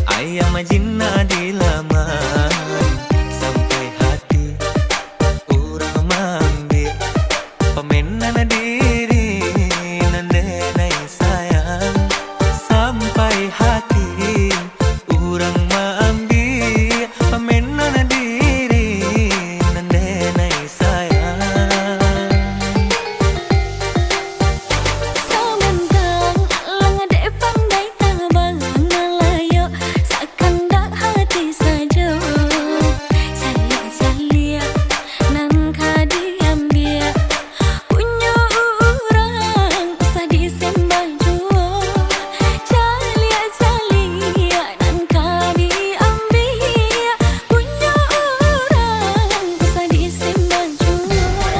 Ayam majina di laman sampai hati urang mambi pemenan diri nandenai sayang sampai hati urang mambi pemenan diri nandenai sayang. Samantang lang ade pandai tabang ngalayo sakandak hati saja. Salia-salia nan kadiambia punya orang sadi sembah jua. Salia-salia nan kadiambia punya orang sadi sembah jua.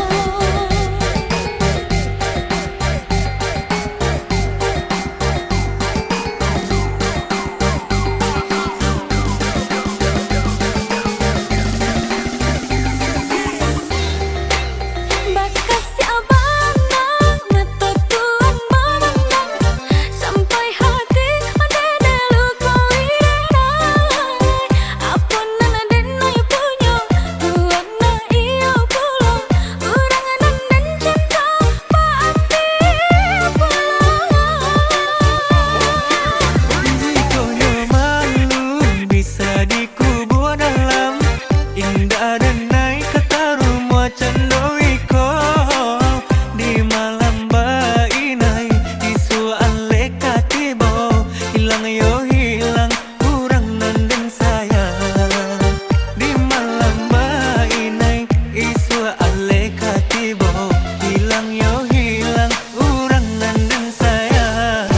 Bakasi abanang mata tuang memandang sampai hati ade delu koirenai apunan ade nai punya tuang na iyo pulang urangan dan cinta paati Jikonya malu bisa dikubur dalam indah dan naik kata rumah candoiko di malam bainai isu aleka tibo hilang yo hilang kurang nanden sayang di malam bainai isu aleka tibo hilang yo hilang kurang nanden sayang.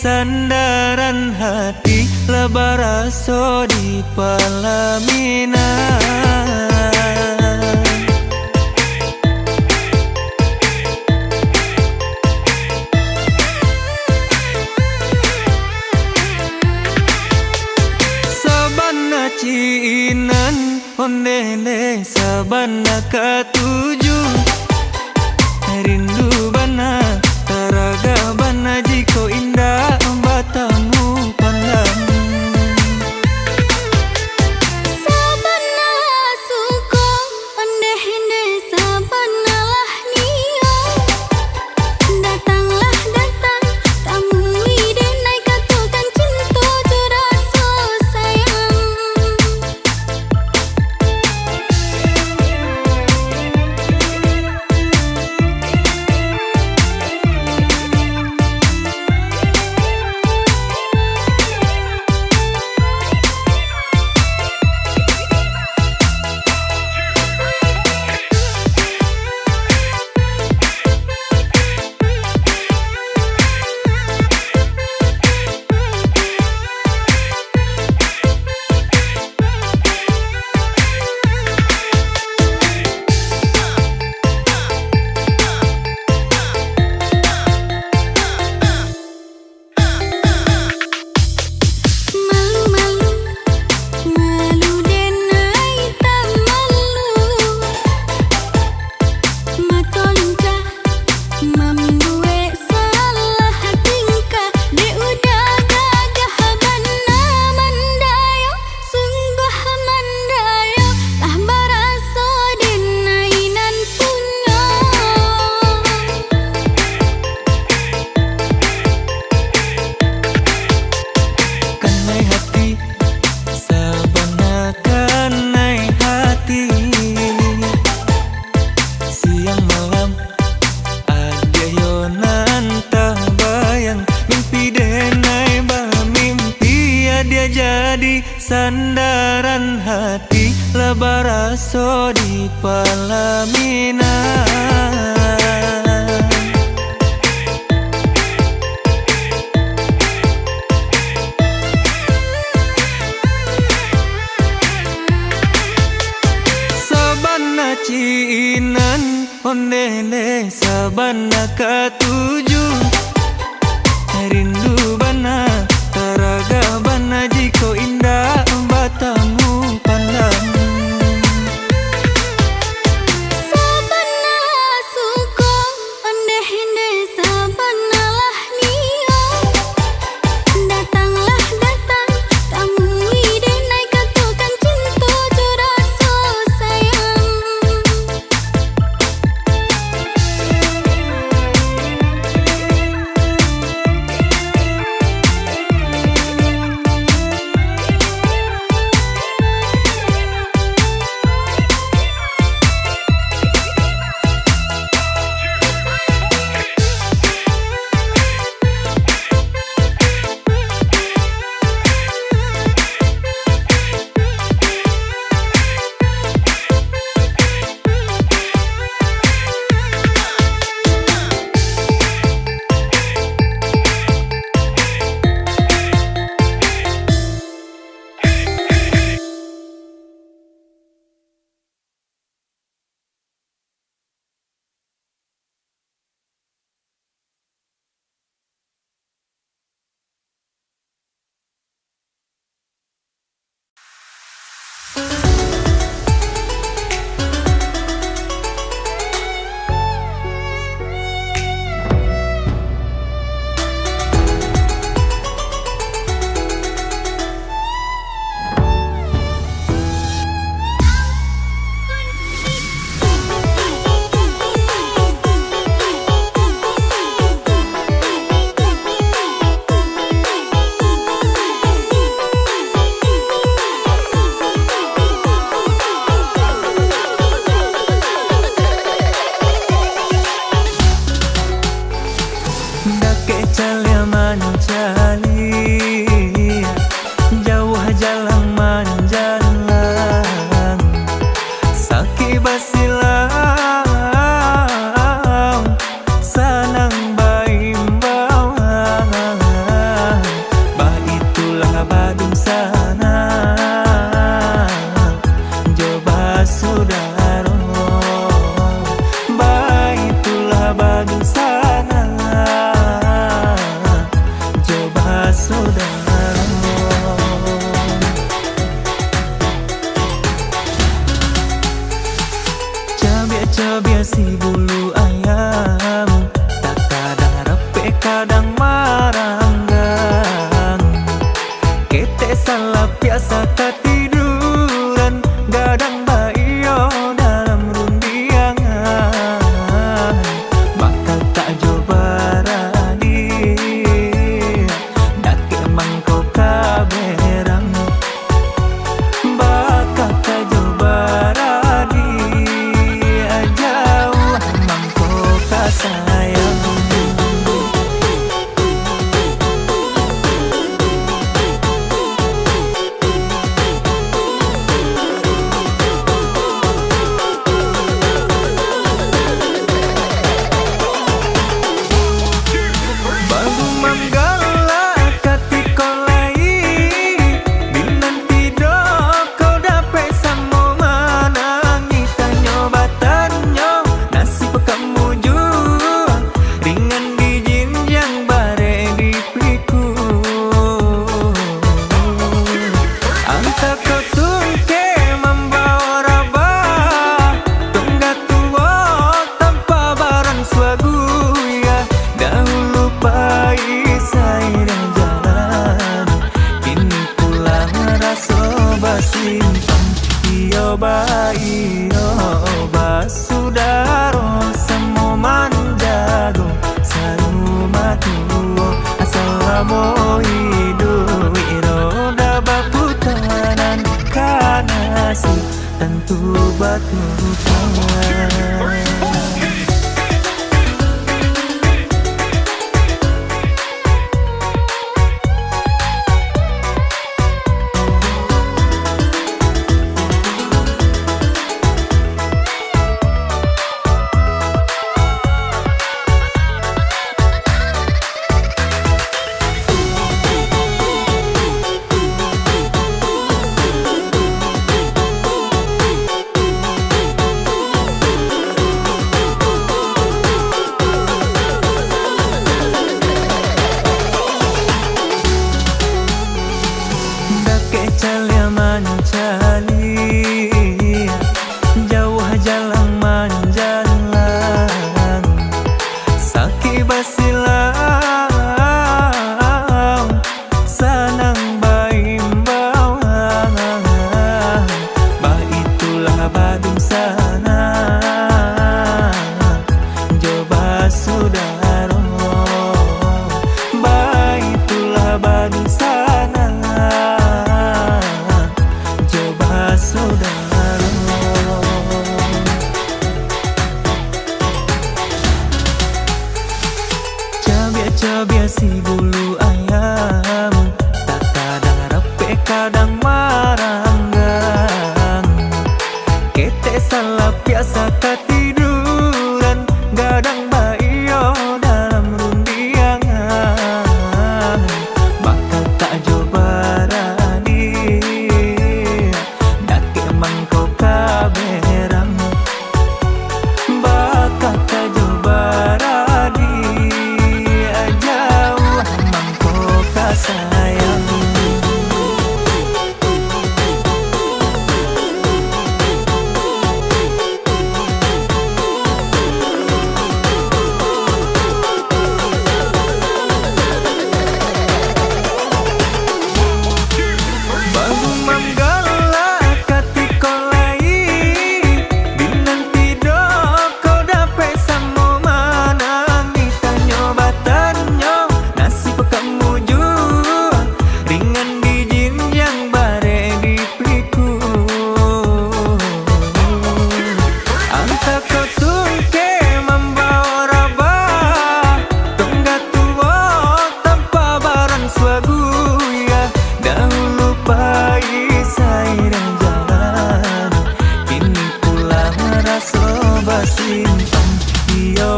sandaran hati, lebaraso di Palamina. Sabana ciinan ondele sabana katuju, rindu bana taraga bana jiko indah batamu pandang. Sabana suko ondeh-ondeh sabana lah nio, datanglah datang tamui denai katukan cinta juraso sayang. Jadi sandaran hati, lebaraso di Palamina. Sabana ciinan ondele sabana katuju, rindu bana taraga bana jiko indah batamu pandang. Sabana suko ondeh-ondeh sabana lah nio, datanglah datang tamui denai katukan cinta juraso sayang. Badung sana coba saudara. Cabia si bulu ayam, tak kadang repe kadang maranggang. Kete salah biasa ketiduran, gadang bayo dalam rundiangan. Bakal tak coba rani, dak emang kau kaberang. Bakal tak coba rani, jauh emang kau kasayang. Simpan iyo basudaro semua manjago saruma tuo asalamo hidup iroda baputanan kanasi tentu batu tangan. Calia mancali, jauh jalan manjalan, saki basilau, sanang baimbauan, bah itulah Badung sana, coba saudara, bah itulah Badung sana. Cabia si bulu ayam, tak kadang repe kadang maranggang. Kete salah biasa ketiduran, gadang bayo dalam rundiangan. Bakal tak coba rani, dak emang kau kaberang. Bakal tak coba rani, jauh emang kau kasayang.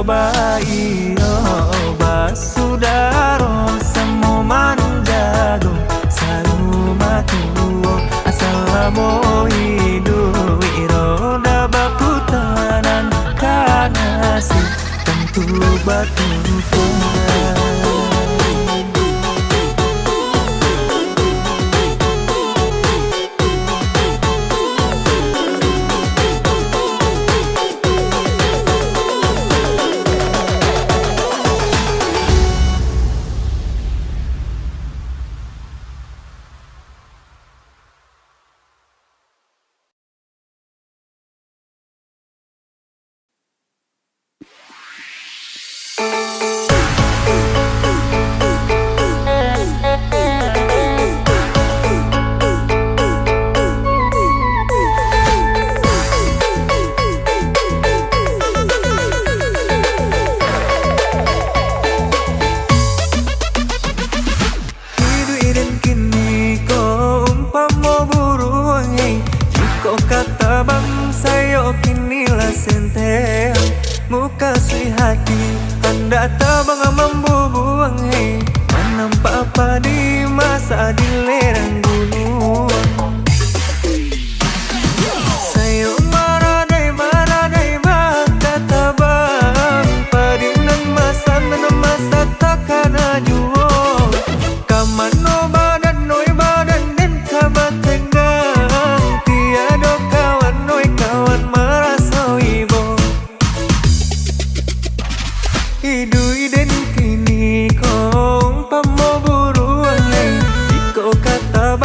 Simpan iyo basudaro semua manjago saruma tuo asalamo hidup iroda baputanan kanasi tu batu kata bangsa yo kinilah senteng muka sui hati anda tabang membubuang hei menampak apa di masa di lereng gunung sayo maradai maka tabang padinan masa menang masa takkan ajuo kamano badan noi badan dan kabat tenggang tiada kawan noi kawan merasa ibo idui den kini kong pamo buruan jiko kata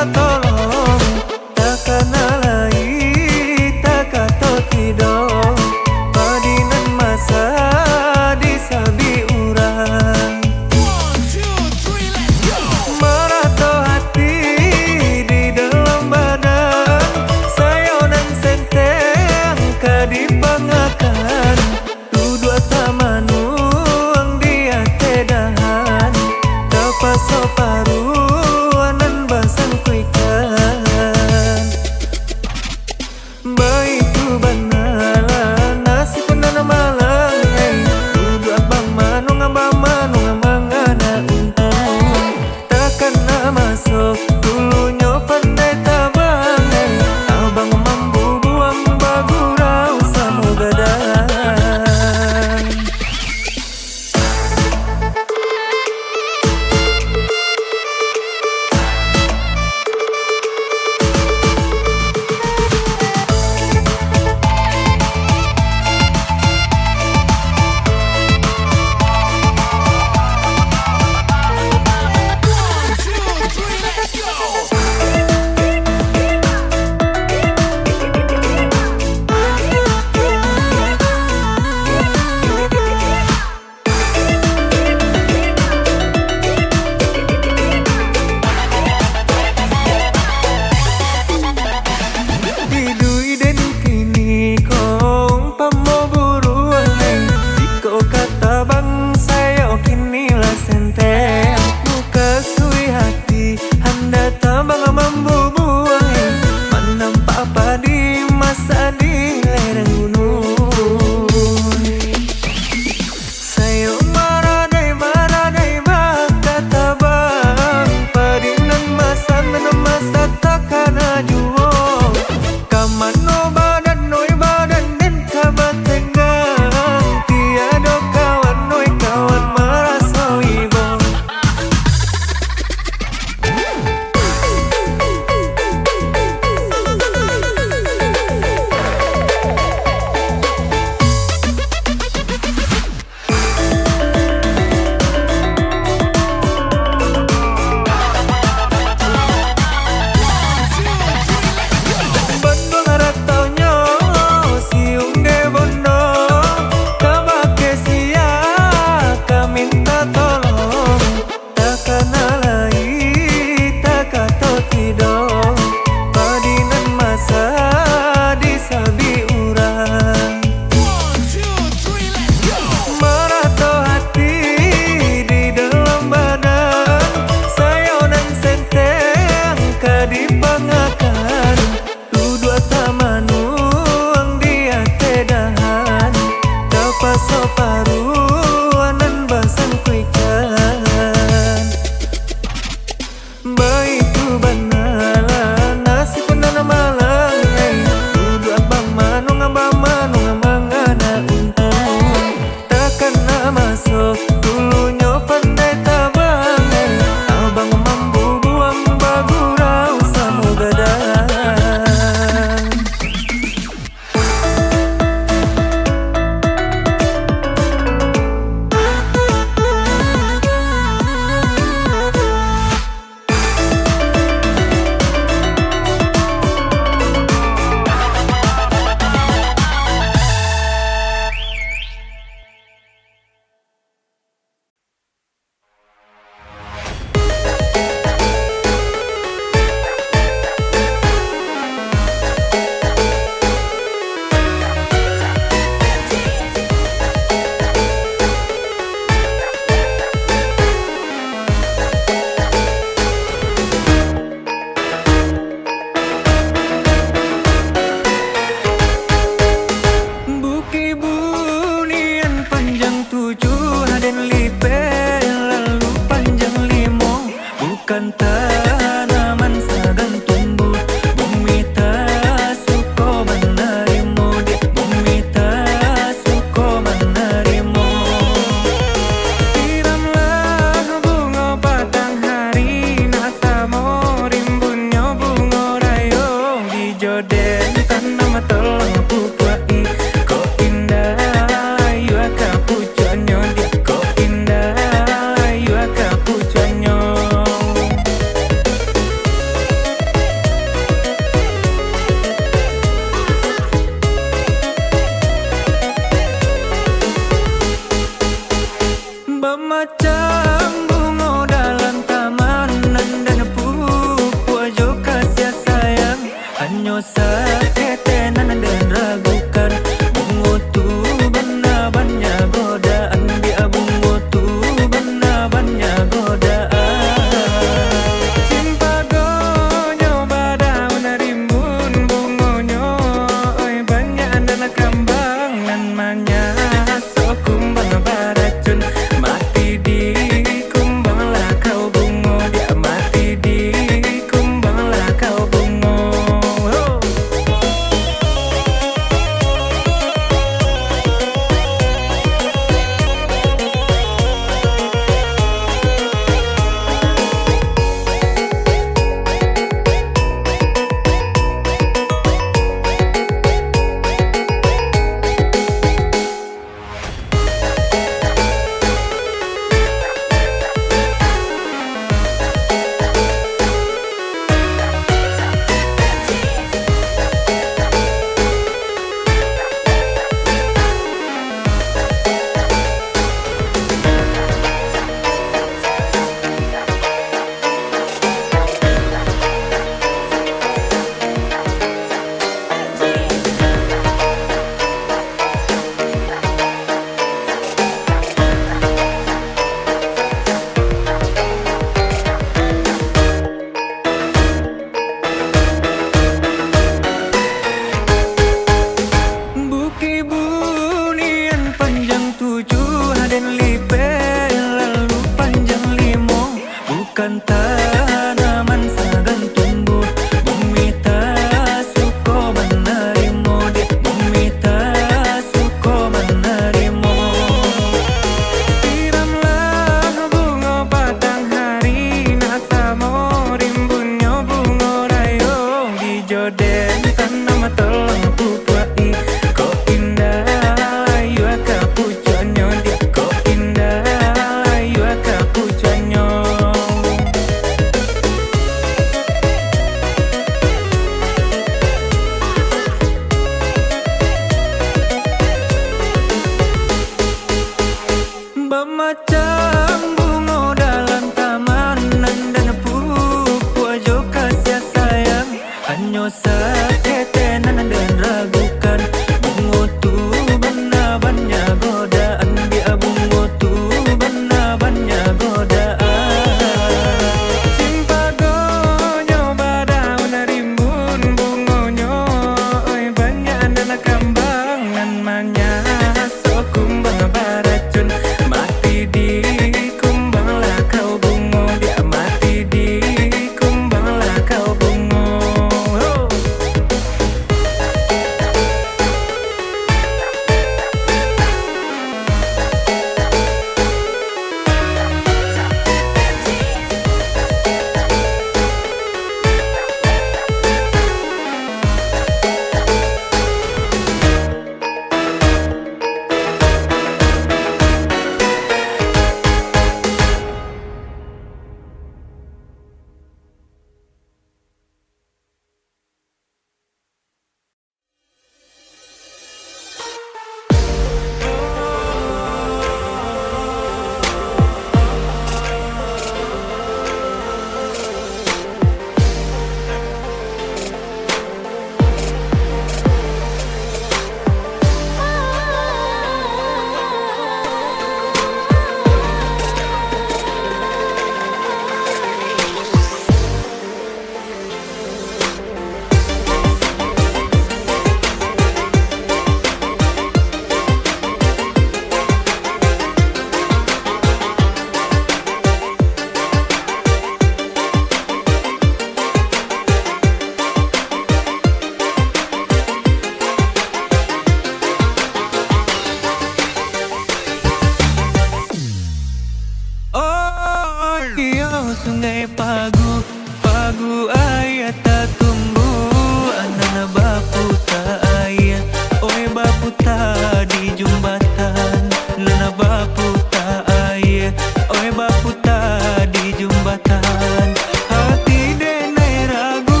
sungai pagu, pagu ayat tak tumbuh, anana bapu tak ayat, oi bapu tak di jembatan, nana bapu tak ayat, oi bapu tak di jembatan. Hati denai ragu,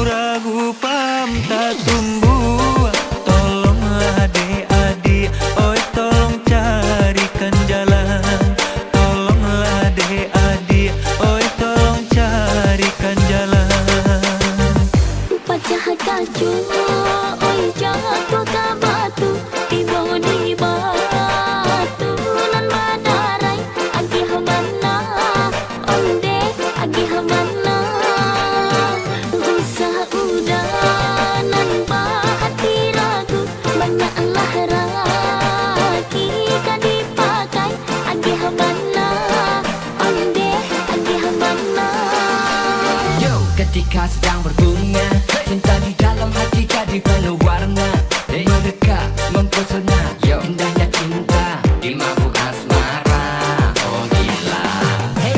ragu pam tak tumbuh, tolonglah adik-adik, oi tolong carikan jalan, tolonglah adik-adik, oi tolong carikan jalan. Pecah kacu, oi jatuh ke batu, di batu nan madarai, agi habana, onde agi habana, usah udah nan hati ragu, banyaklah raki kan dipakai, agi habana, onde agi habana. Yo, ketika sedang berbunga, cinta di dalam hati jadi penuh warna, mereka mempesona. Indahnya cinta di mabuk asmara. Oh gila. Hey,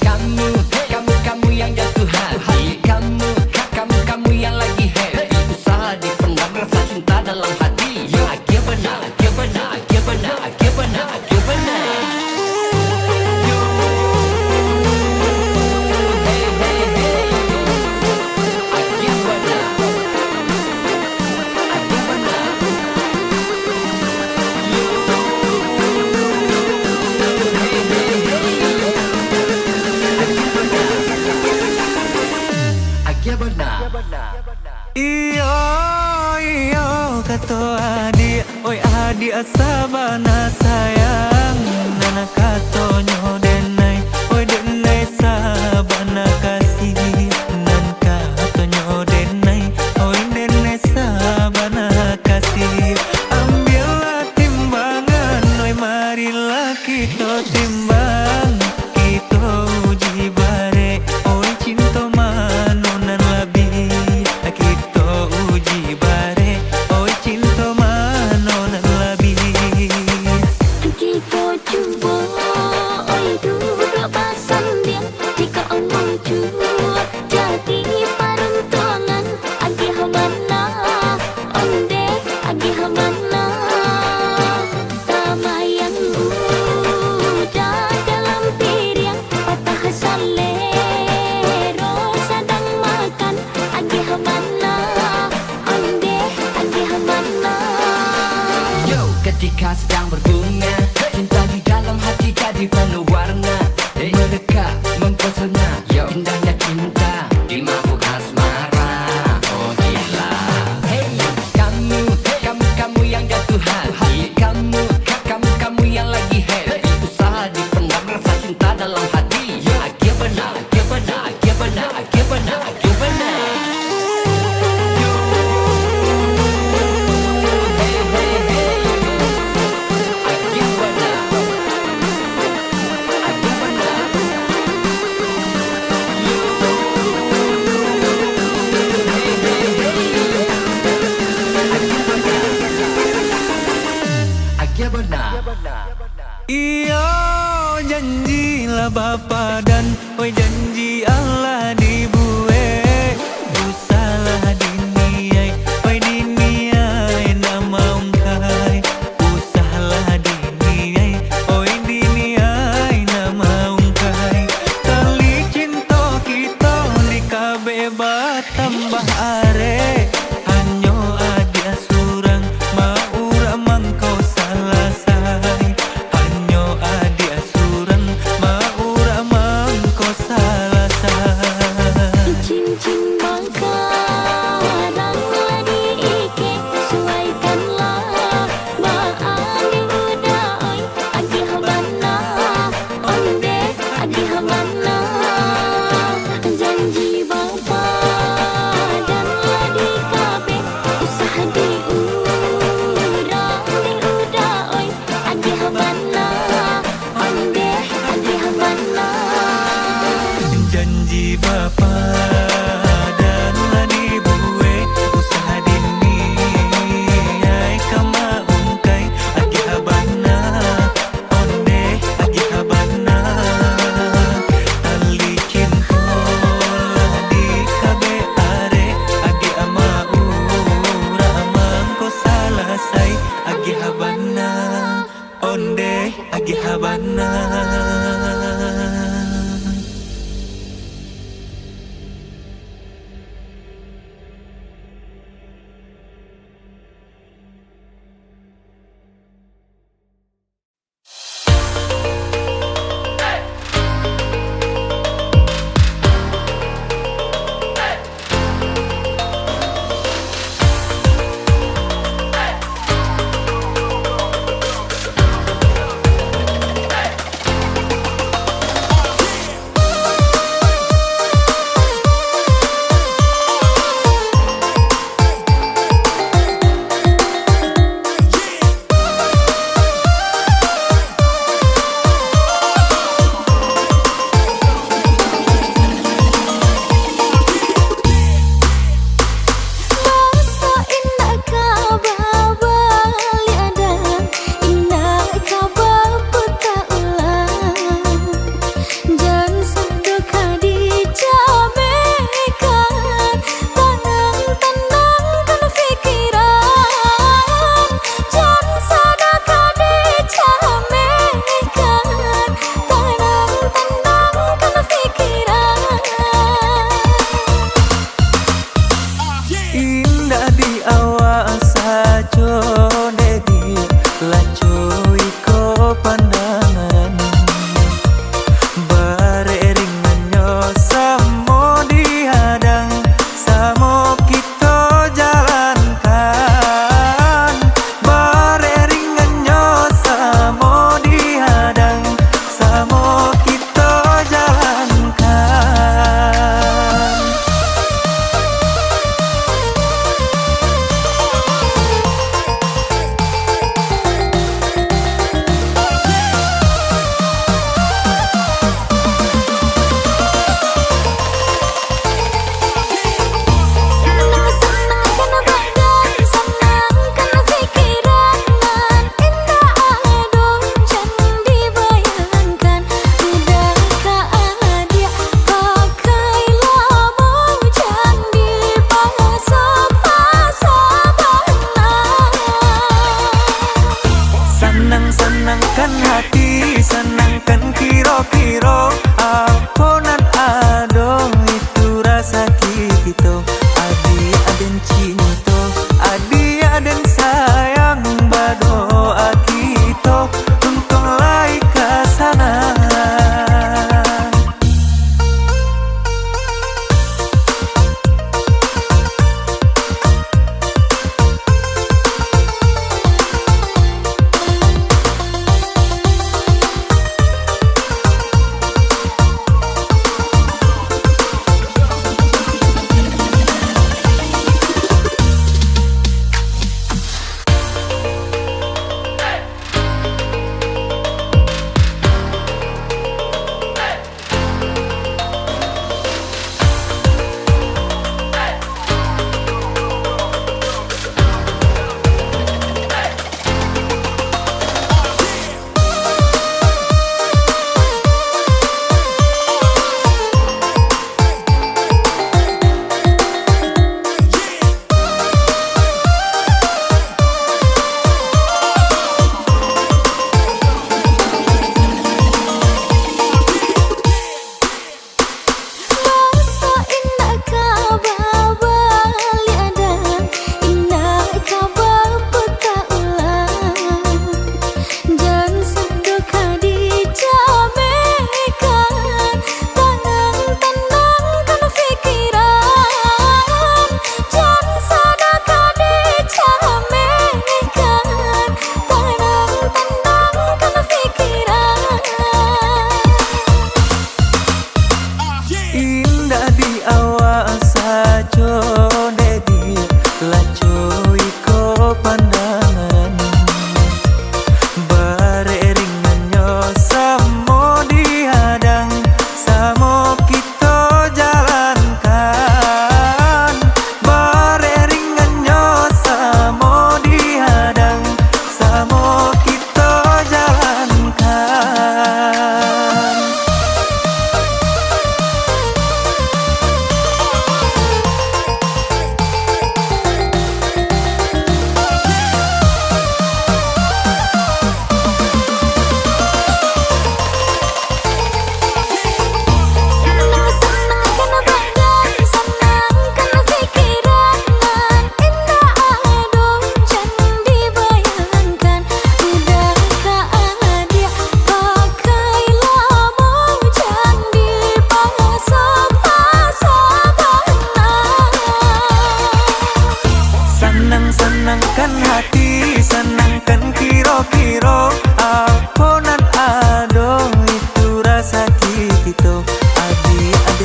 kamu yang jatuh hati, kamu yang lagi happy, usaha dipendam rasa cinta dalam hati. Akhir benar, akhir benar, akhir benar, akhir benar, akhir benar. Iyo, iyo, kata adik, oi adik asabana sayang, nana kato nyodenai, oi denai sabana kasih, nan kato nyodenai, oi denai sabana kasih. Ambillah timbangan, oi marilah kita timbang, kita uji bare, oi cinta mano nan labi, kita uji bare, oi cinta mano nan labi. Kita cuba, oi duduk bersanding, jika omong cuba jadi peruntungan, agi habana, onde agi habana, tamayang udah dalam piring, patah salero sedang makan, agi habana, onde agi habana. Yo, ketika sedang berbunga, cinta di dalam hati jadi penuh warna, mereka mempesona. Indahnya cinta di mabuk asmara. Oh gila. Hey, kamu yang jatuh hati, kamu yang lagi happy, usaha dipendam rasa cinta dalam hati. Akhir benar, akhir benar, akhir benar, akhir benar, akhir benar. Iyo, janjilah Bapa dan oi janji Allah dibuat, usahalah diniai, oi diniai nama ungkai, usahalah diniai, oi diniai nama ungkai. Tali cinta kita di kabeh tambah are, hanyo adia surang maura mangkau salah sai, hanyo adia surang maura mangkau salah sai. Cincin bangkarang diike, suaikanlah baani udai, agi habana, onde agi habana, janji bapa dan di kabe, usaha diudai, agi habana, onde agi habana. Janji Bapa dan dibuat, usaha dini ai kama ungkai, agi habana, onde agi habana, tali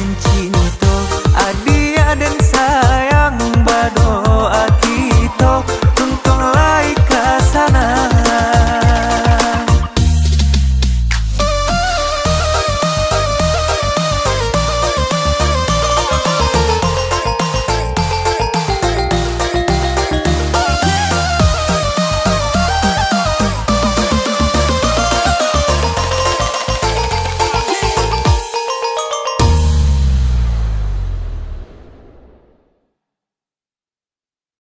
benci